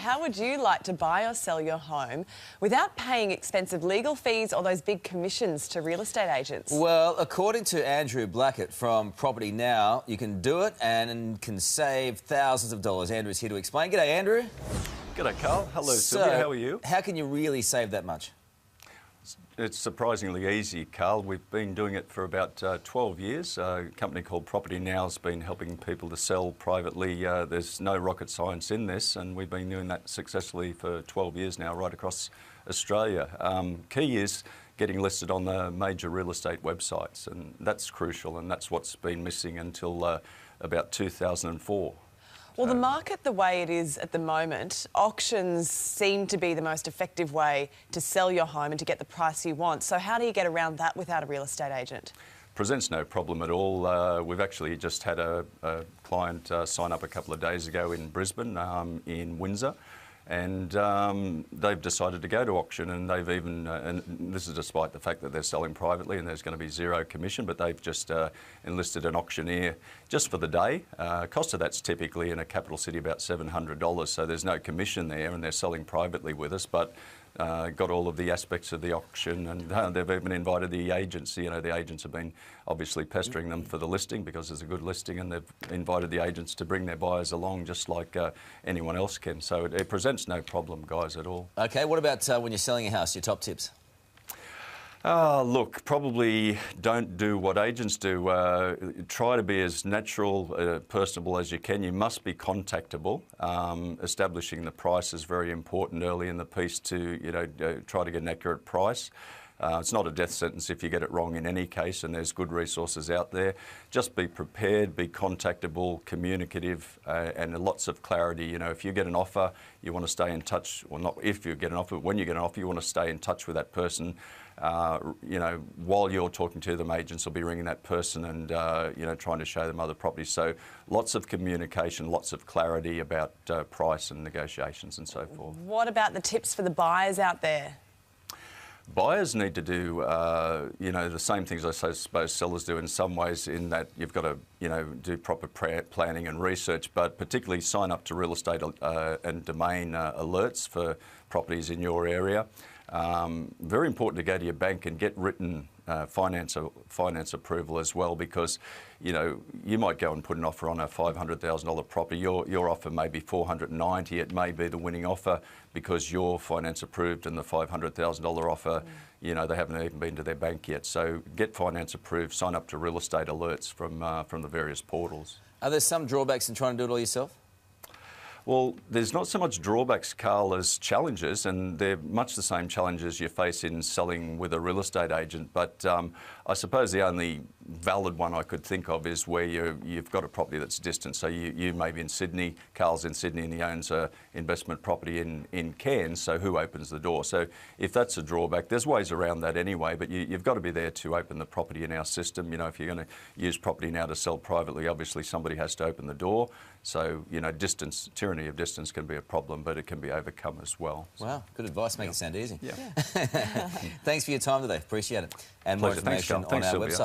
how would you like to buy or sell your home without paying expensive legal fees or those big commissions to real estate agents? Well, according to Andrew Blachut from Property Now, you can do it and can save thousands of dollars. Andrew's here to explain. G'day, Andrew. G'day, Carl. Hello, Sylvia. How are you? How can you really save that much? It's surprisingly easy, Carl. We've been doing it for about 12 years. A company called PropertyNow's been helping people to sell privately. There's no rocket science in this, and we've been doing that successfully for 12 years now, right across Australia. Key is getting listed on the major real estate websites, and that's crucial, and that's what's been missing until about 2004. Well, the market the way it is at the moment, auctions seem to be the most effective way to sell your home and to get the price you want. So how do you get around that without a real estate agent? Presents no problem at all. We've actually just had a client sign up a couple of days ago in Brisbane, in Windsor, and they've decided to go to auction, and they've even, and this is despite the fact that they're selling privately and there's going to be zero commission, but they've just enlisted an auctioneer just for the day. Cost of that's typically in a capital city about $700, so there's no commission there, and they're selling privately with us, but got all of the aspects of the auction, and they've even invited the agents. You know, the agents have been obviously pestering them for the listing because there's a good listing, and they've invited the agents to bring their buyers along just like anyone else can. So it presents no problem, guys, at all. Okay, what about when you're selling a house, your top tips? Look, probably don't do what agents do. Try to be as natural, personable as you can. You must be contactable. Establishing the price is very important early in the piece to, try to get an accurate price. It's not a death sentence if you get it wrong in any case, and there's good resources out there. Just be prepared, be contactable, communicative, and lots of clarity. You know, if you get an offer, you want to stay in touch, well, not if you get an offer, but when you get an offer, you want to stay in touch with that person. While you're talking to them, agents will be ringing that person and, trying to show them other properties. So lots of communication, lots of clarity about price and negotiations and so forth. What about the tips for the buyers out there? Buyers need to do, the same things I suppose sellers do in some ways, in that you've got to, do proper planning and research, but particularly sign up to real estate and domain alerts for properties in your area. Very important to go to your bank and get written finance approval as well, because you might go and put an offer on a $500,000 property. Your offer may be $490,000. It may be the winning offer because you're finance approved, and the $500,000 offer, they haven't even been to their bank yet. So get finance approved. Sign up to real estate alerts from the various portals. Are there some drawbacks in trying to do it all yourself? Well, there's not so much drawbacks, Carl, as challenges, and they're much the same challenges you face in selling with a real estate agent. But I suppose the only valid one I could think of is where you've got a property that's distant. So you may be in Sydney, Carl's in Sydney, and he owns an investment property in Cairns, so who opens the door? So if that's a drawback, there's ways around that anyway, but you've got to be there to open the property in our system. If you're going to use Property Now to sell privately, obviously somebody has to open the door. So, tyranny of distance can be a problem, but it can be overcome as well. Wow, good advice. Make it sound easy. Yeah. Thanks for your time today. Appreciate it. And more Pleasure. information Thanks, on our Sylvia. website.